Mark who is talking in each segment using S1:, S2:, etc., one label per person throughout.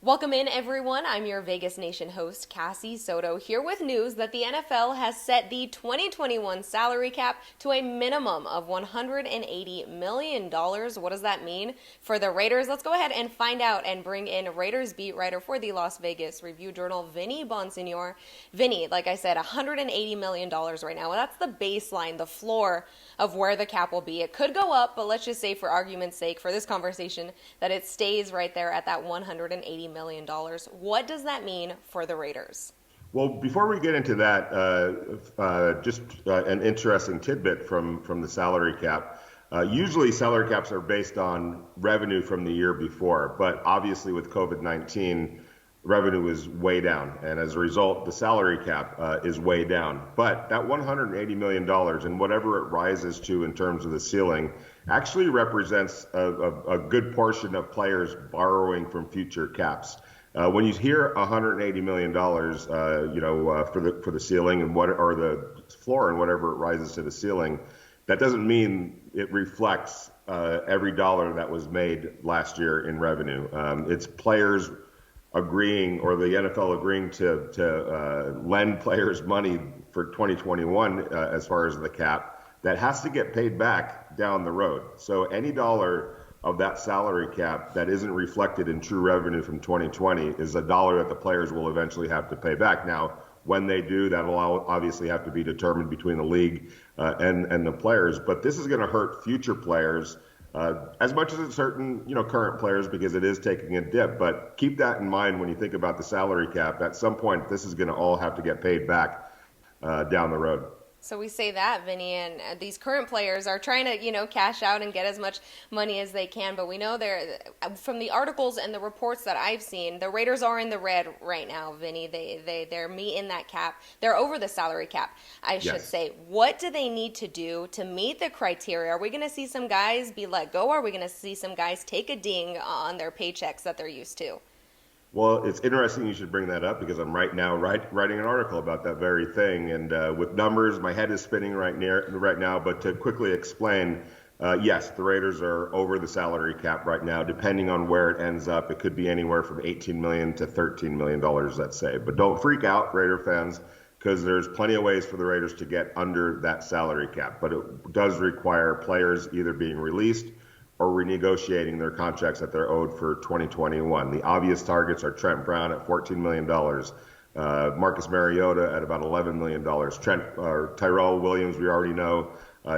S1: Welcome in, everyone. I'm your Vegas Nation host, Cassie Soto, here with news that the NFL has set the 2021 salary cap to a minimum of $180 million. What does that mean for the Raiders? Let's go ahead and find out and bring in Raiders beat writer for the Las Vegas Review-Journal, Vinny Bonsignore. Vinny, like I said, $180 million right now. Well, that's the baseline, the floor of where the cap will be. It could go up, but let's just say for argument's sake, for this conversation, that it stays right there at that $180 million. What does that mean for the Raiders?
S2: Well, before we get into that, just an interesting tidbit from the salary cap. Usually salary caps are based on revenue from the year before, but obviously with COVID-19, revenue is way down. And as a result, the salary cap is way down. But that $180 million and whatever it rises to in terms of the ceiling actually represents a good portion of players borrowing from future caps. When you hear $180 million, for the ceiling and or the floor and whatever it rises to the ceiling, that doesn't mean it reflects every dollar that was made last year in revenue. It's players agreeing, or the NFL agreeing to lend players money for 2021 as far as the cap that has to get paid back down the road. So any dollar of that salary cap that isn't reflected in true revenue from 2020 is a dollar that the players will eventually have to pay back. Now, when they do, that'll obviously have to be determined between the league and the players. But this is going to hurt future players as much as it's hurting, current players, because it is taking a dip. But keep that in mind when you think about the salary cap. At some point, this is going to all have to get paid back down the road.
S1: So we say that, Vinny, and these current players are trying to, cash out and get as much money as they can. But we know from the articles and the reports that I've seen, the Raiders are in the red right now, Vinny. They're meeting that cap. They're over the salary cap, I should say. What do they need to do to meet the criteria? Are we going to see some guys be let go? Or are we going to see some guys take a ding on their paychecks that they're used to?
S2: Well, it's interesting you should bring that up, because I'm right now writing an article about that very thing. And with numbers, my head is spinning right now. But to quickly explain, yes, the Raiders are over the salary cap right now. Depending on where it ends up, it could be anywhere from $18 million to $13 million, let's say. But don't freak out, Raider fans, because there's plenty of ways for the Raiders to get under that salary cap. But it does require players either being released or renegotiating their contracts that they're owed for 2021. The obvious targets are Trent Brown at $14 million, Marcus Mariota at about $11 million. Tyrell Williams, we already know,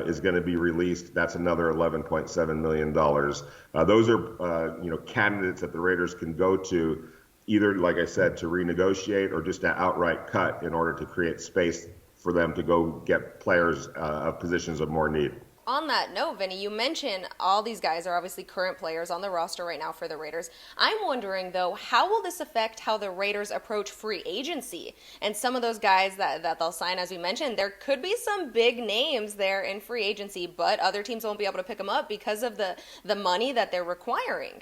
S2: is going to be released. That's another $11.7 million. Those are candidates that the Raiders can go to, either, like I said, to renegotiate or just to outright cut in order to create space for them to go get players of positions of more need.
S1: On that note, Vinny, you mentioned all these guys are obviously current players on the roster right now for the Raiders. I'm wondering, though, how will this affect how the Raiders approach free agency? And some of those guys that they'll sign, as we mentioned, there could be some big names there in free agency, but other teams won't be able to pick them up because of the money that they're requiring.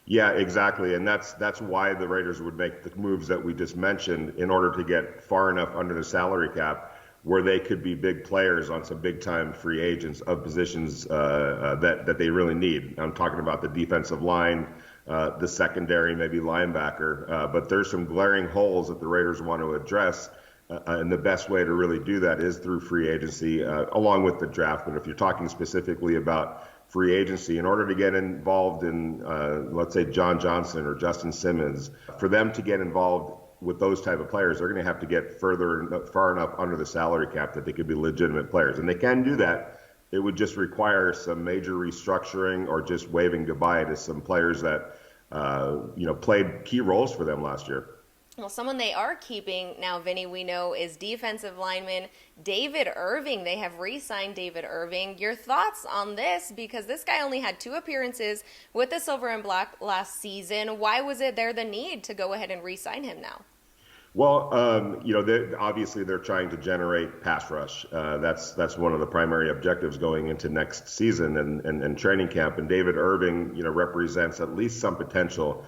S2: Yeah, exactly. And that's why the Raiders would make the moves that we just mentioned in order to get far enough under the salary cap where they could be big players on some big-time free agents of positions that they really need. I'm talking about the defensive line, the secondary, maybe linebacker. But there's some glaring holes that the Raiders want to address, and the best way to really do that is through free agency, along with the draft. But if you're talking specifically about free agency, in order to get involved in, let's say, John Johnson or Justin Simmons, for them to get involved with those type of players, they're going to have to get far enough under the salary cap that they could be legitimate players. And they can do that. It would just require some major restructuring or just waving goodbye to some players that, played key roles for them last year.
S1: Well, someone they are keeping now, Vinny, we know, is defensive lineman David Irving. They have re-signed David Irving. Your thoughts on this? Because this guy only had 2 appearances with the Silver and Black last season. Why was it there the need to go ahead and re-sign him now?
S2: Well, obviously they're trying to generate pass rush. That's one of the primary objectives going into next season and training camp. And David Irving, represents at least some potential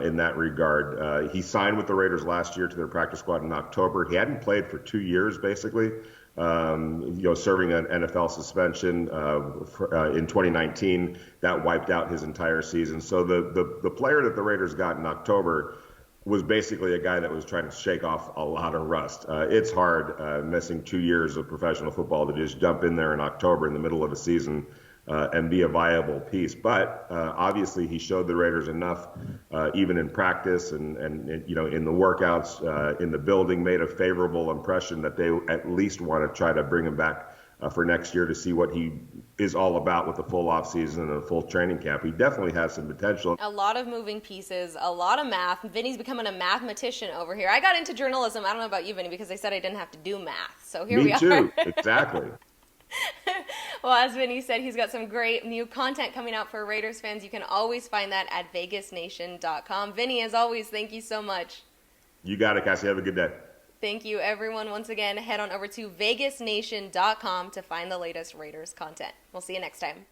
S2: in that regard. He signed with the Raiders last year to their practice squad in October. He hadn't played for 2 years, basically. serving an NFL suspension in 2019 that wiped out his entire season. So the player that the Raiders got in October was basically a guy that was trying to shake off a lot of rust. It's hard missing 2 years of professional football to just jump in there in October in the middle of a season and be a viable piece. But obviously he showed the Raiders enough, even in practice and in the workouts, in the building, made a favorable impression that they at least want to try to bring him back for next year to see what he is all about with the full off season and a full training camp. He definitely has some potential.
S1: A lot of moving pieces, a lot of math. Vinny's becoming a mathematician over here. I got into journalism, I don't know about you, Vinny, because they said I didn't have to do math. So here we are.
S2: Me too, exactly.
S1: Well, as Vinny said, he's got some great new content coming out for Raiders fans. You can always find that at vegasnation.com. Vinny, as always, thank you so much.
S2: You got it, Cassie. Have a good day.
S1: Thank you, everyone. Once again, head on over to vegasnation.com to find the latest Raiders content. We'll see you next time.